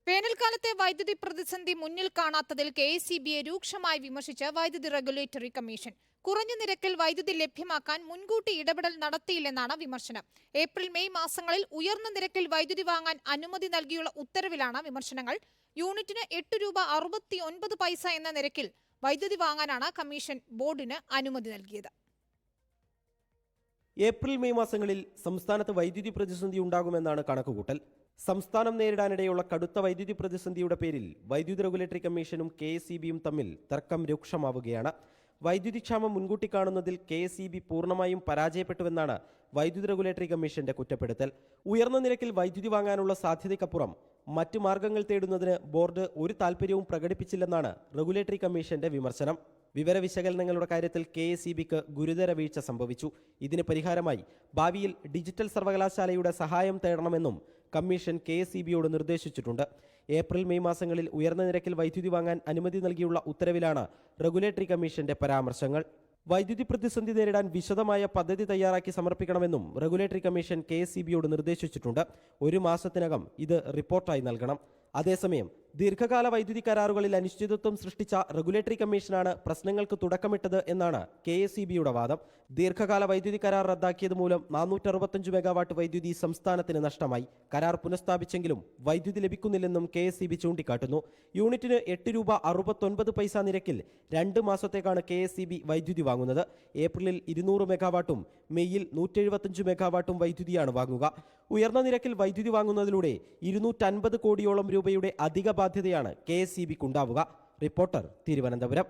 വേനൽക്കാലത്തെ വൈദ്യുതി പ്രതിസന്ധി മുന്നിൽ കാണാത്തതിൽ കെഎസ്ഇബിയെ രൂക്ഷമായി വിമർശിച്ച് വൈദ്യുതി റെഗുലേറ്ററി കമ്മീഷൻ. കുറഞ്ഞ നിരക്കിൽ വൈദ്യുതി ലഭ്യമാക്കാൻ മുൻകൂട്ടി ഇടപെടൽ നടത്തിയില്ലെന്നാണ് വിമർശനം. ഏപ്രിൽ മെയ് മാസങ്ങളിൽ ഉയർന്ന നിരക്കിൽ വൈദ്യുതി വാങ്ങാൻ അനുമതി നൽകിയുള്ള ഉത്തരവിലാണ് വിമർശനങ്ങൾ. യൂണിറ്റിന് 8 രൂപ 69 പൈസ എന്ന നിരക്കിൽ വൈദ്യുതി വാങ്ങാനാണ് കമ്മീഷൻ ബോർഡിന് അനുമതി നൽകിയത്. ഏപ്രിൽ മെയ് മാസങ്ങളിൽ സംസ്ഥാനത്ത് വൈദ്യുതി പ്രതിസന്ധി ഉണ്ടാകുമെന്നാണ് കണക്കുകൂട്ടൽ. സംസ്ഥാനം നേരിടാനിടയുള്ള കടുത്ത വൈദ്യുതി പ്രതിസന്ധിയുടെ പേരിൽ വൈദ്യുതി റെഗുലേറ്ററി കമ്മീഷനും കെഎസ്ഇബിയും തമ്മിൽ തർക്കം രൂക്ഷമാവുകയാണ്. വൈദ്യുതി ക്ഷാമം മുൻകൂട്ടി കാണുന്നതിൽ കെഎസ്ഇബി പൂർണ്ണമായും പരാജയപ്പെട്ടുവെന്നാണ് വൈദ്യുതി റെഗുലേറ്ററി കമ്മീഷന്റെ കുറ്റപ്പെടുത്തൽ. ഉയർന്ന നിരക്കിൽ വൈദ്യുതി വാങ്ങാനുള്ള സാധ്യതയ്ക്കപ്പുറം മറ്റു മാർഗങ്ങൾ തേടുന്നതിന് ബോർഡ് ഒരു താൽപ്പര്യവും പ്രകടിപ്പിച്ചില്ലെന്നാണ് റെഗുലേറ്ററി കമ്മീഷന്റെ വിമർശനം. വിവര വിശകലനങ്ങളുടെ കാര്യത്തിൽ കെഎസ്ഇബിക്ക് ഗുരുതര വീഴ്ച സംഭവിച്ചു. ഇതിന് പരിഹാരമായി ഭാവിയിൽ ഡിജിറ്റൽ സർവകലാശാലയുടെ സഹായം തേടണമെന്നും കമ്മീഷൻ കെഎസ്ഇബിയോട് നിർദ്ദേശിച്ചിട്ടുണ്ട്. ഏപ്രിൽ മെയ് മാസങ്ങളിൽ ഉയർന്ന നിരക്കിൽ വൈദ്യുതി വാങ്ങാൻ അനുമതി നൽകിയുള്ള ഉത്തരവിലാണ് റെഗുലേറ്ററി കമ്മീഷന്റെ പരാമർശങ്ങൾ. വൈദ്യുതി പ്രതിസന്ധി നേരിടാൻ വിശദമായ പദ്ധതി തയ്യാറാക്കി സമർപ്പിക്കണമെന്നും റെഗുലേറ്ററി കമ്മീഷൻ കെഎസ്ഇബിയോട് നിർദ്ദേശിച്ചിട്ടുണ്ട്. 1 മാസത്തിനകം ഇത് റിപ്പോർട്ടായി നൽകണം. അതേസമയം ദീർഘകാല വൈദ്യുതി കരാറുകളിൽ അനിശ്ചിതത്വം സൃഷ്ടിച്ച റെഗുലേറ്ററി കമ്മീഷനാണ് പ്രശ്നങ്ങൾക്ക് തുടക്കമിട്ടത് എന്നാണ് കെഎസ്ഇബിയുടെ വാദം. ദീർഘകാല വൈദ്യുതി കരാർ റദ്ദാക്കിയത് മൂലം 465 മെഗാവാട്ട് വൈദ്യുതി സംസ്ഥാനത്തിന് നഷ്ടമായി. കരാർ പുനഃസ്ഥാപിച്ചെങ്കിലും വൈദ്യുതി ലഭിക്കുന്നില്ലെന്നും കെഎസ്ഇബി ചൂണ്ടിക്കാട്ടുന്നു. യൂണിറ്റിന് 8 രൂപ 69 പൈസ നിരക്കിൽ 2 മാസത്തേക്കാണ് കെഎസ്ഇബി വൈദ്യുതി വാങ്ങുന്നത്. ഏപ്രിലിൽ 200 മെഗാവാട്ടും മെയ്യിൽ 175 മെഗാവാട്ടും വൈദ്യുതിയാണ് വാങ്ങുക. ഉയർന്ന നിരക്കിൽ വൈദ്യുതി വാങ്ങുന്നതിലൂടെ 250 കോടിയോളം രൂപയുടെ അധിക ബാധ്യതയാണ് കെഎസ്ഇബിക്കുണ്ടാവുക. റിപ്പോർട്ടർ, തിരുവനന്തപുരം.